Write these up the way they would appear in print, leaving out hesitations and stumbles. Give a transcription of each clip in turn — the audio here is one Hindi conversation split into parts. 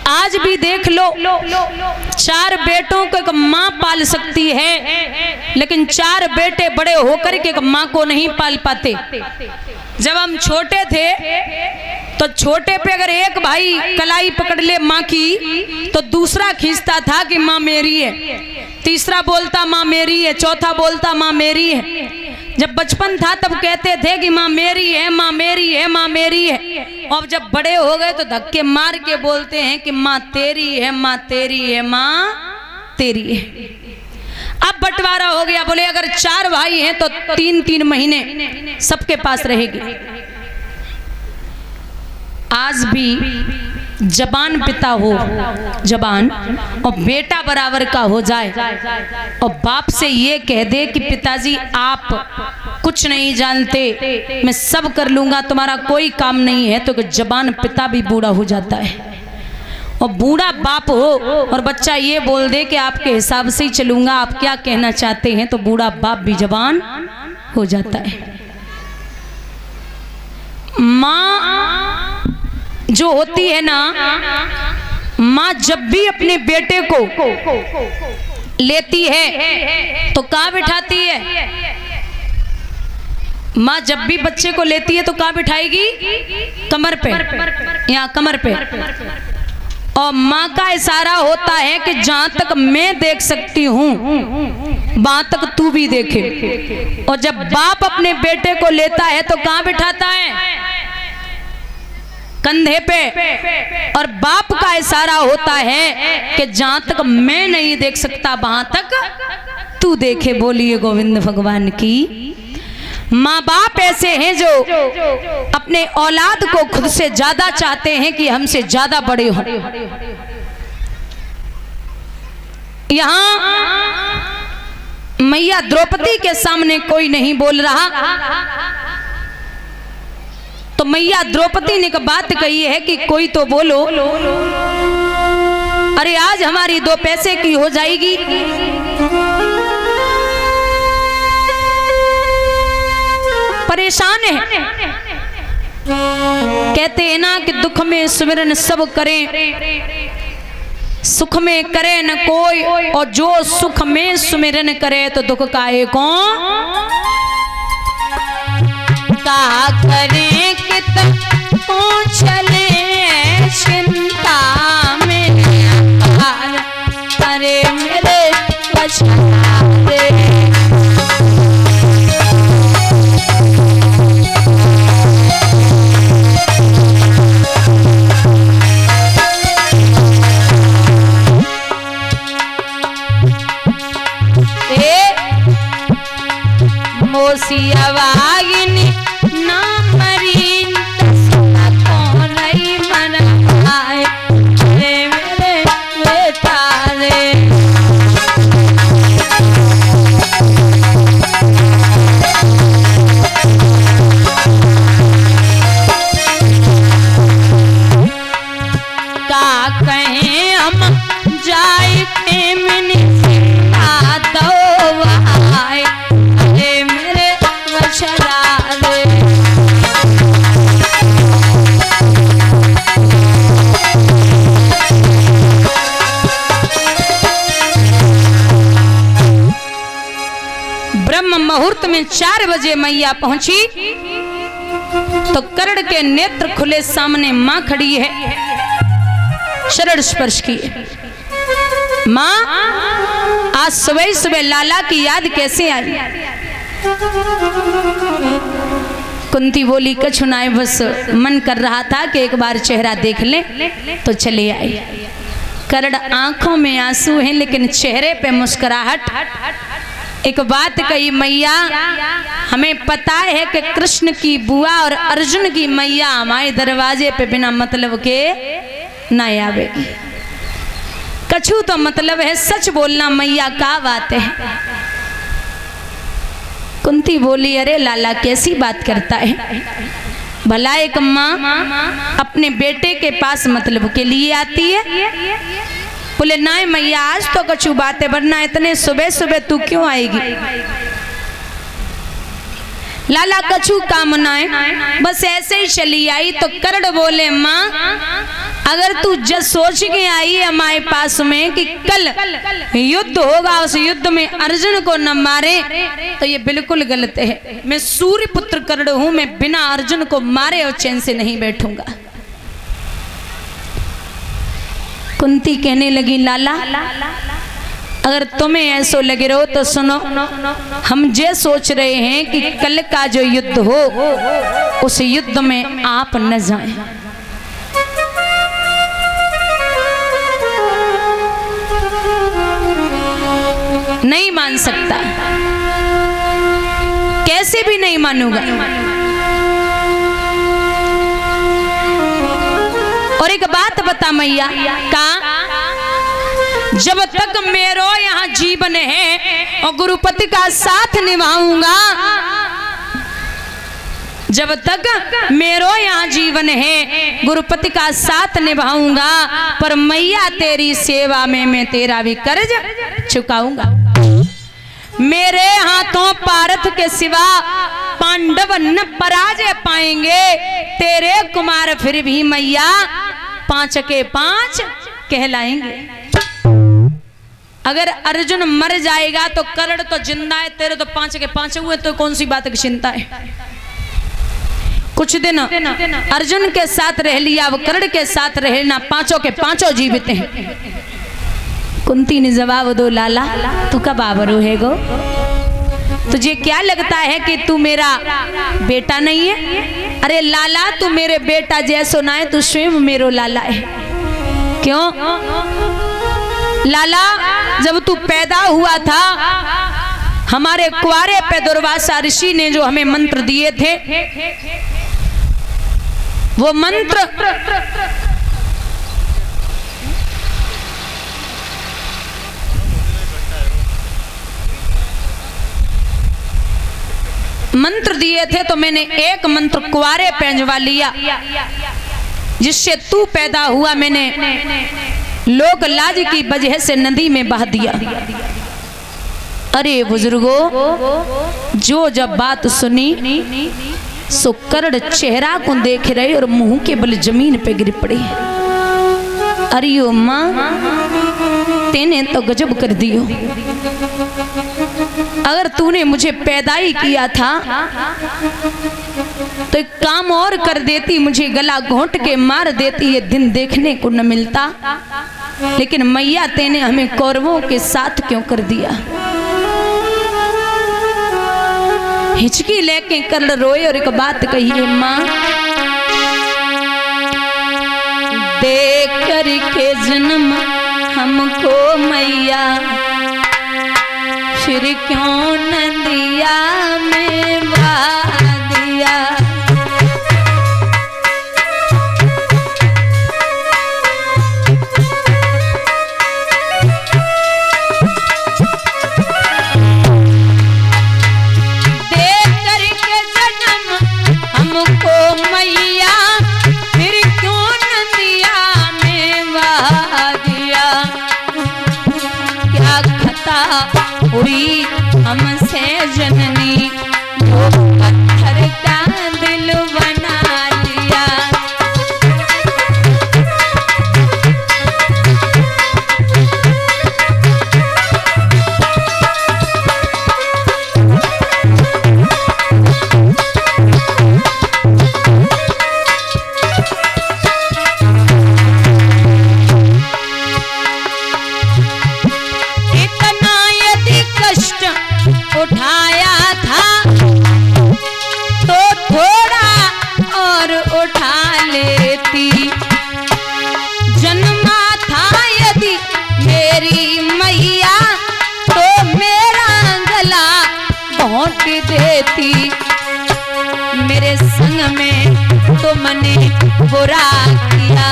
आज भी देख लो, 4 बेटों को एक माँ पाल सकती है, लेकिन 4 बेटे बड़े होकर के एक माँ को नहीं पाल पाते। जब हम छोटे थे तो छोटे पे अगर एक भाई कलाई पकड़ ले माँ की तो दूसरा खींचता था कि माँ मेरी है, तीसरा बोलता माँ मेरी है, चौथा बोलता माँ मेरी है। जब बचपन था तब कहते थे कि माँ मेरी है, माँ मेरी है, माँ मेरी है। और जब बड़े हो गए तो धक्के मार के बोलते हैं कि माँ तेरी है, माँ तेरी है, माँ तेरी है। अब बंटवारा हो गया, बोले अगर 4 भाई हैं तो 3-3 महीने सबके पास रहेगी। आज भी जबान पिता हो, जबान और बेटा बराबर का हो जाए और बाप से ये कह दे कि पिताजी आप कुछ नहीं जानते, मैं सब कर लूंगा, तुम्हारा कोई काम नहीं है, तो जबान पिता भी बूढ़ा हो जाता है। और बूढ़ा बाप हो और बच्चा ये बोल दे कि आपके हिसाब से ही चलूंगा, आप क्या कहना चाहते हैं, तो बूढ़ा बाप भी जवान हो जाता है। माँ जो होती है ना, माँ जब भी अपने बेटे को लेती है तो कहाँ बिठाती है? माँ जब भी बच्चे को लेती है तो कहाँ बिठाएगी? कमर पे, यहाँ कमर पे। और माँ का इशारा होता है कि जहां तक मैं देख सकती हूँ वहां तक तू भी देखे। और जब बाप अपने बेटे को लेता है तो कहाँ बिठाता है? कंधे पे। और बाप का इशारा होता है कि जहां तक मैं नहीं देख सकता वहां तक तू देखे। बोलिए गोविंद भगवान की। माँ बाप ऐसे हैं जो अपने औलाद को खुद से ज्यादा चाहते हैं कि हमसे ज्यादा बड़े हों। यहाँ मैया द्रौपदी के सामने कोई नहीं बोल रहा, तो मैया द्रौपदी ने एक बात कही है कि कोई तो बोलो, अरे आज हमारी 2 पैसे की हो जाएगी। परेशान है, कहते हैं ना कि दुख में सुमिरन सब करें, सुख में करे न कोई, और जो सुख में सुमिरन करे तो दुख काहे को का करें कितना चले चिंता में करे मेरे बचारे। मोसियावागिनी ना मरी तसना कौन नहीं मनाए रे मेरे बेटा रे। का कहें हम जाए के मिनी दो आए ब्रह्म मुहूर्त में 4 बजे मैया पहुंची तो कर्ण के नेत्र खुले, सामने मां खड़ी है, शरण स्पर्श की। मां आज सुबह सुबह लाला की याद कैसे आई? कुंती बोली कछु नाय, बस मन कर रहा था कि एक बार चेहरा देख ले तो चले आई। कर्ण आंखों में आंसू हैं लेकिन चेहरे पे मुस्कुराहट। एक बात कही, मैया हमें पता है कि कृष्ण की बुआ और अर्जुन की मैया हमारे दरवाजे पे बिना मतलब के न आवेगी। कछु तो मतलब है, सच बोलना मैया, क्या बात है? कुंती बोली अरे लाला कैसी बात करता है, भला एक माँ अपने बेटे के पास मतलब के लिए आती है? बोले ना मैया आज तो कछु बात है, वरना इतने सुबह सुबह तू क्यों आएगी? लाला कछु काम ना है, बस ऐसे ही चली आई। तो कर्ण बोले माँ अगर तू जब सोच के आई है हमारे पास में कि कल युद्ध होगा, उस युद्ध में अर्जुन को न मारे, तो ये बिल्कुल गलत है। मैं सूर्य पुत्र कर्ण हूं, मैं बिना अर्जुन को मारे और चैन से नहीं बैठूंगा। कुंती कहने लगी लाला अगर तुम्हें ऐसो लगे रहो तो सुनो, हम ये सोच रहे हैं कि कल का जो युद्ध हो उस युद्ध में आप न जाएं। नहीं मान सकता, कैसे भी नहीं मानूंगा। और एक बात बता मैया का, जब तक मेरो यहाँ जीवन है और गुरुपति का साथ निभाऊंगा, जब तक मेरो यहाँ जीवन है गुरुपति का साथ निभाऊंगा, पर मैया तेरी सेवा में मैं तेरा भी कर्ज चुकाऊंगा। मेरे हाथों पारथ के सिवा पांडव न पराजय पाएंगे, तेरे कुमार फिर भी मैया 5 के 5 कहलाएंगे। अगर अर्जुन मर जाएगा तो कर्ण तो जिंदा है, तेरे तो 5 के 5 हुए, तो कौन सी बात की चिंता है। कुछ दिन अर्जुन के साथ रह लिया, वो कर्ण के साथ रहना, 5 के 5 जीवित हैं। कुंती ने जवाब दो, लाला तू कब आबरू है गो, तुझे क्या लगता है कि तू मेरा बेटा नहीं है? अरे लाला तू मेरे बेटा जैसो ना है, तू स्वयं मेरो लाला है। क्यों लाला, जब तू पैदा हुआ था हमारे कुआरे पे दुर्वासा ऋषि ने जो हमें मंत्र दिए थे, वो मंत्र दिए थे, तो मैंने एक मंत्र कुआरे पेंजवा लिया, जिससे तू पैदा हुआ, मैंने लोक लाज की वजह से नदी में बहा दिया। अरे बुजुर्गो, जो जब बात सुनी सो कर्ण चेहरा को देख रहे और मुंह के बल जमीन पे गिर पड़े। अरे ओ माँ, तेने तो गजब कर दियो। अगर तूने मुझे पैदा ही किया था तो एक काम और कर देती, मुझे गला घोंट के मार देती, ये दिन देखने को न मिलता। लेकिन मैया तेने हमें कौरवों के साथ क्यों कर दिया। हिचकी लेके कर्ण रोए और एक बात कही है, माँ देख कर के जन्म हमको मैया, फिर क्यों नदिया में बहा दिया। हुई हमसे जननी, वो पत्थर का दिल बना लिया। उठाया था तो थोड़ा और उठा लेती, जन्मा था यदि मेरी मैया तो मेरा गला घोंट देती। मेरे संग में तुमने बुरा किया,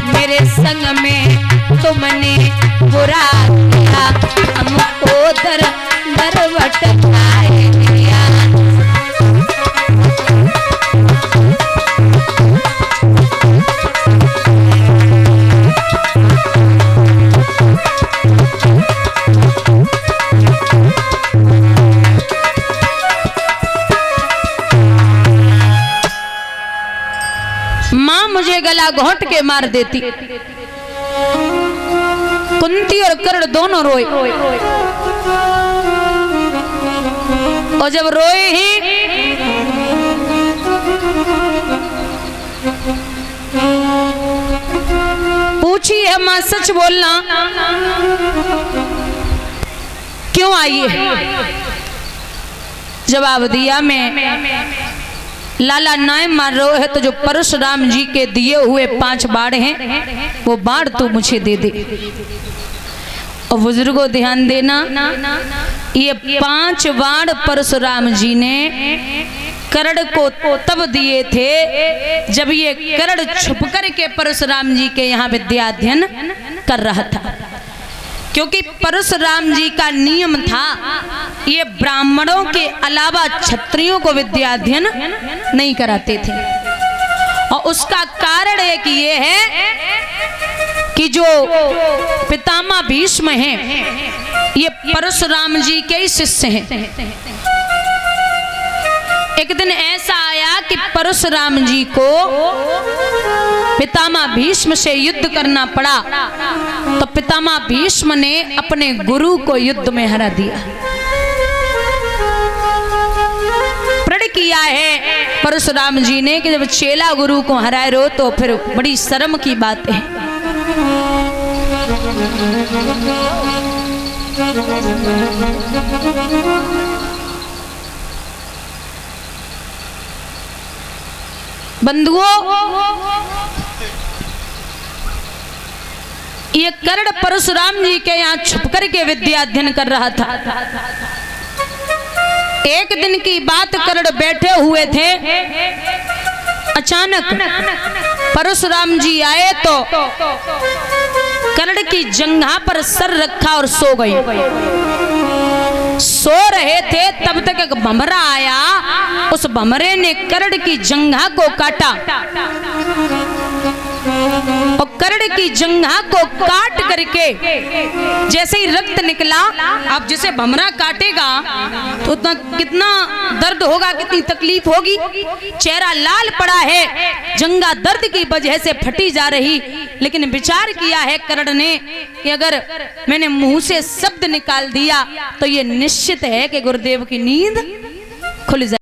मेरे संग में तुमने बुरा किया, हमको दर भटकाए दिया। घोंट के मार देती। कुंती और कर्ण दोनों रोए, और जब रोए ही पूछी है मां सच बोलना क्यों आई है? जवाब दिया मैं लाला नाय मार रहे है तो जो परशुराम जी के दिए हुए 5 बाण हैं वो बाण तू मुझे दे दे। और बुजुर्गों ध्यान देना, ये 5 बाण परशुराम जी ने कर्ण को तब दिए थे जब ये कर्ण छुप कर के परशुराम जी के यहाँ विद्या अध्ययन कर रहा था। क्योंकि परशुराम जी का नियम था ये ब्राह्मणों के अलावा क्षत्रियों को विद्या अध्ययन नहीं कराते थे। और उसका कारण एक ये है कि जो पितामह भीष्म हैं ये परशुराम जी के ही शिष्य हैं। एक दिन ऐसा आया कि परशुराम जी को पितामह भीष्म से युद्ध करना पड़ा, तो पितामह भीष्म ने अपने गुरु को युद्ध में हरा दिया। प्रण किया है परशुराम जी ने कि जब चेला गुरु को हराए रो तो फिर बड़ी शर्म की बात है। बंधुओं, ये कर्ण परशुराम जी के यहाँ छुप कर के विद्या अध्ययन कर रहा था। एक दिन की बात, कर्ण बैठे हुए थे, अचानक परशुराम जी आए तो कर्ण की जंघा पर सर रखा और सो गए। सो रहे थे तब तक एक भमरा आया, उस भमरे ने कर्ण की जंघा को काटा और कर्ण की जंघा को काट करके जैसे ही रक्त निकला, अब जैसे भमरा काटेगा तो उतना कितना दर्द होगा, कितनी तकलीफ होगी। चेहरा लाल पड़ा है, जंघा दर्द की वजह से फटी जा रही, लेकिन विचार किया है कर्ण ने कि अगर मैंने मुंह से शब्द निकाल दिया तो ये निश्चित है कि गुरुदेव की नींद खुल जाए।